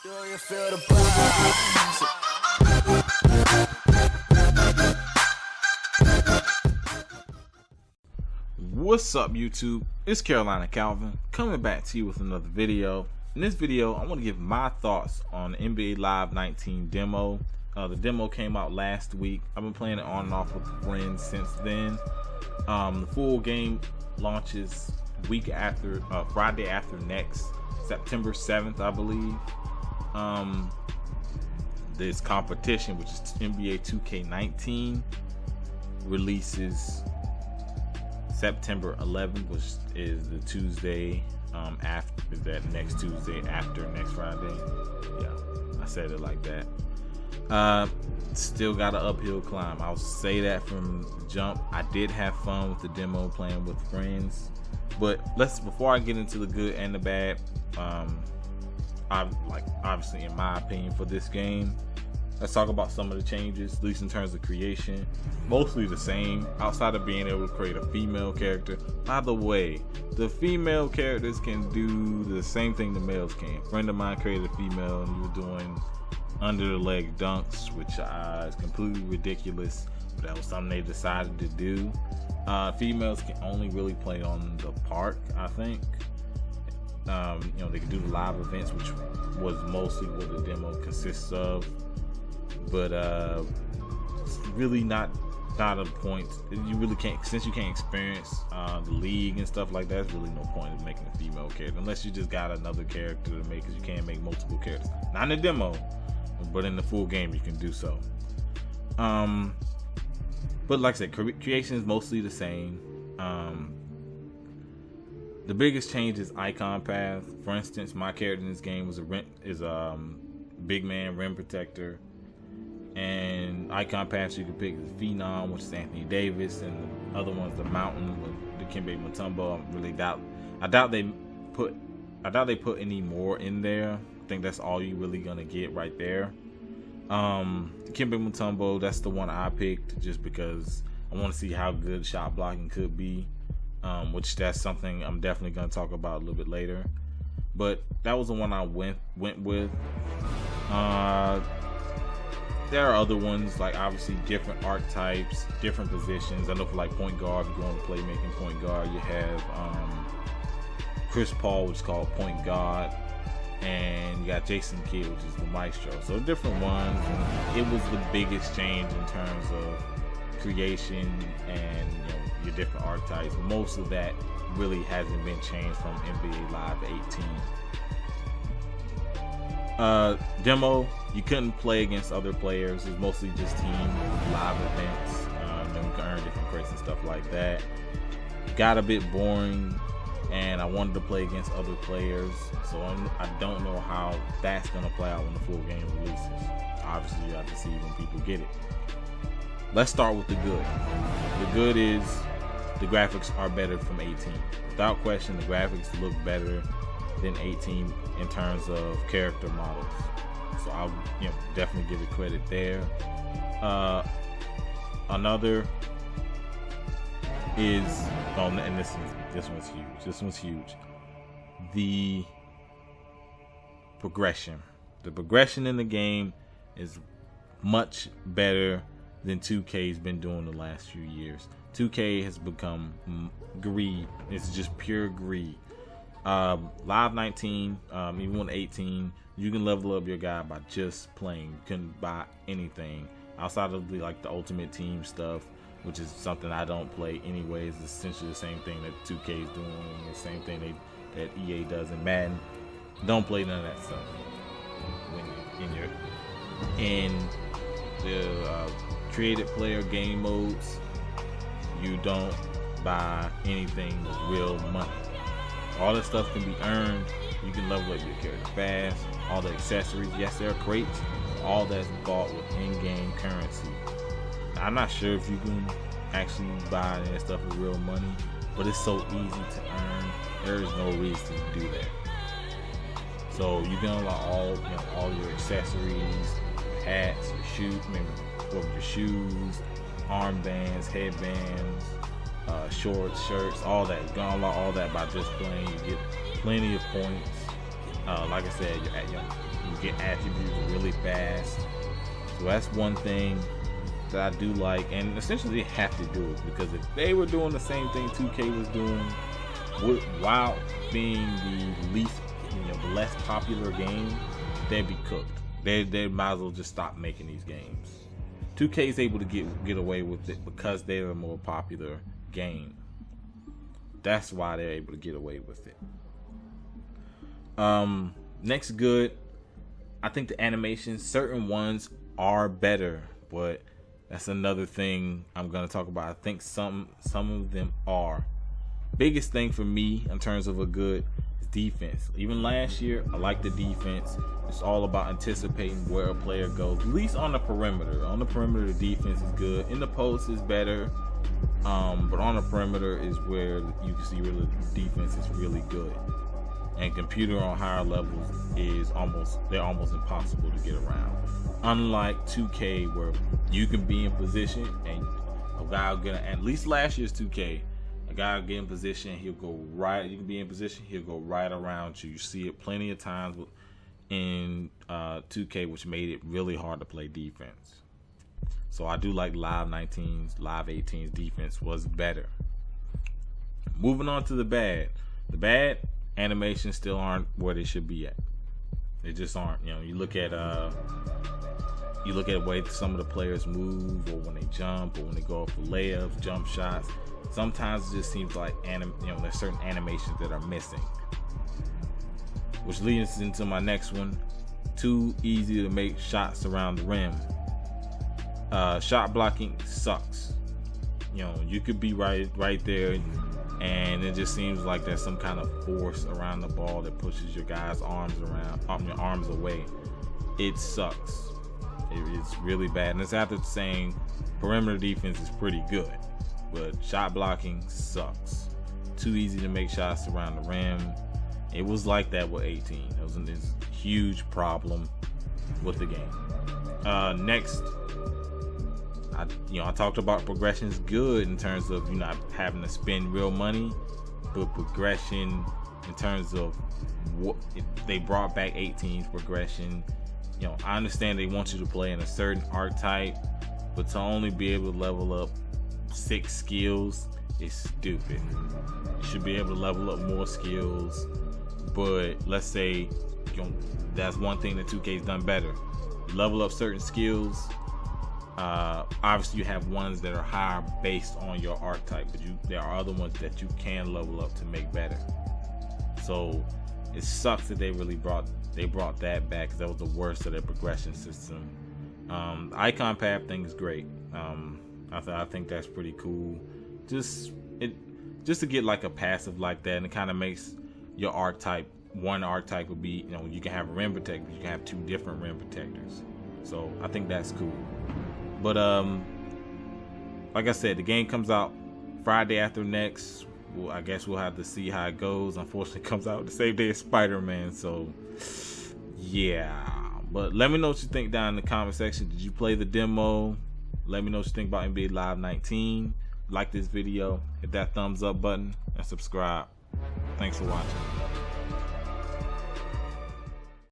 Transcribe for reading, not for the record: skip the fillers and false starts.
Do you feel the vibes? What's up, YouTube? It's Carolina Calvin coming back to you with another video. In this video, I want to give my thoughts on the NBA Live 19 demo. The demo came out last week. I've been playing it on and off with friends since then. The full game launches week after, Friday after next, September 7th, I believe. This competition, which is NBA 2K19, releases September 11th, which is the Tuesday after that, next Tuesday after next Friday. Yeah, I said it like that. Still got an uphill climb. I'll say that from the jump. I did have fun with the demo, playing with friends. But before I get into the good and the bad, obviously in my opinion for this game, let's talk about some of the changes, at least in terms of creation. Mostly the same, outside of being able to create a female character. By the way, the female characters can do the same thing the males can. A friend of mine created a female and he was doing under the leg dunks, which is completely ridiculous, but that was something they decided to do. Females can only really play on the park, I think. They can do the live events, which was mostly what the demo consists of. But it's really not a point. You really can't, since you can't experience the league and stuff like that. There's really no point in making a female character unless you just got another character to make, because you can't make multiple characters. Not in the demo, but in the full game you can do so. But like I said, creation is mostly the same. The biggest change is icon path. For instance, my character in this game was a big man rim protector. And icon paths you can pick the Phenom, which is Anthony Davis, and the other one's the Mountain with Dikembe Mutombo. I doubt they put any more in there. I think that's all you really gonna get right there. Dikembe Mutombo, that's the one I picked just because I want to see how good shot blocking could be, which that's something I'm definitely gonna talk about a little bit later. But that was the one I went with. There are other ones, like obviously different archetypes, different positions. I know for like point guard, if you're going to playmaking point guard, you have Chris Paul, which is called point guard, and you got Jason Kidd, which is the maestro. So different ones. And it was the biggest change in terms of creation and your different archetypes. Most of that really hasn't been changed from NBA Live 18. Demo, you couldn't play against other players. It's mostly just team live events. Then we can earn different crates and stuff like that. Got a bit boring, and I wanted to play against other players, so I don't know how that's gonna play out when the full game releases. Obviously, you have to see when people get it. Let's start with the good. The good is the graphics are better from 18. Without question, the graphics look better than 18 in terms of character models. So I'll definitely give it credit there. Another is, and this one's huge. This one's huge. The progression. The progression in the game is much better than 2K's been doing the last few years. 2K has become greed. It's just pure greed. Live 19, even on 18, you can level up your guy by just playing. You couldn't buy anything outside of the Ultimate Team stuff, which is something I don't play anyways. It's essentially the same thing that 2K is doing, the same thing that EA does in Madden. Don't play none of that stuff when you're in the created player game modes. You don't buy anything with real money. All that stuff can be earned. You can level up your character fast. All the accessories, yes, they're crates. All that's bought with in-game currency. I'm not sure if you can actually buy any stuff with real money, but it's so easy to earn. There is no reason to do that. So you can unlock all your accessories, hats, your shoes, armbands, headbands, shorts, shirts, all that. You can unlock all that by just playing. You get plenty of points, Like I said, you get attributes really fast. So that's one thing that I do like, and essentially they have to do it, because if they were doing the same thing 2K was doing, while being the least, the less popular game, they'd be cooked. They might as well just stop making these games. 2K is able to get away with it because they're a more popular game. That's why they're able to get away with it. Next good, I think the animations, certain ones are better, but that's another thing I'm gonna talk about. I think some of them are. Biggest thing for me in terms of a good is defense. Even last year, I liked the defense. It's all about anticipating where a player goes, at least on the perimeter. On the perimeter, the defense is good. In the post is better, but on the perimeter is where you can see where the defense is really good. And computer on higher levels is almost impossible to get around. Unlike 2K, where you can be in position and a guy will get, at least last year's 2K, a guy will get in position, he'll go right. You can be in position, he'll go right around you. You see it plenty of times in 2K, which made it really hard to play defense. So I do like Live 19's, Live 18's defense was better. Moving on to the bad. The bad, animations still aren't where they should be at. They just aren't. You look at the way some of the players move, or when they jump, or when they go up for layups, jump shots. Sometimes it just seems like there's certain animations that are missing. Which leads us into my next one. Too easy to make shots around the rim. Shot blocking sucks. You could be right there, and it just seems like there's some kind of force around the ball that pushes your guys' arms away. It sucks. It's really bad. And it's after saying perimeter defense is pretty good, but shot blocking sucks. Too easy to make shots around the rim. It was like that with 18. It was a huge problem with the game. Next, I talked about progression is good in terms of you not having to spend real money, but progression in terms of what they brought back 18's progression. I understand they want you to play in a certain archetype, but to only be able to level up 6 skills is stupid. You should be able to level up more skills, but let's say that's one thing that 2K's done better. Level up certain skills. Obviously you have ones that are higher based on your archetype, but there are other ones that you can level up to make better. So it sucks that they brought that back, because that was the worst of their progression system. Icon path thing is great. I think that's pretty cool. Just to get like a passive like that, and it kind of makes your archetype, one archetype would be, you can have a rim protector, you can have 2 different rim protectors. So I think that's cool. But like I said, the game comes out Friday after next. Well, I guess we'll have to see how it goes. Unfortunately, it comes out the same day as Spider-Man, so yeah. But let me know what you think down in the comment section. Did you play the demo? Let me know what you think about NBA Live 19. Like this video, hit that thumbs up button, and subscribe. Thanks for watching.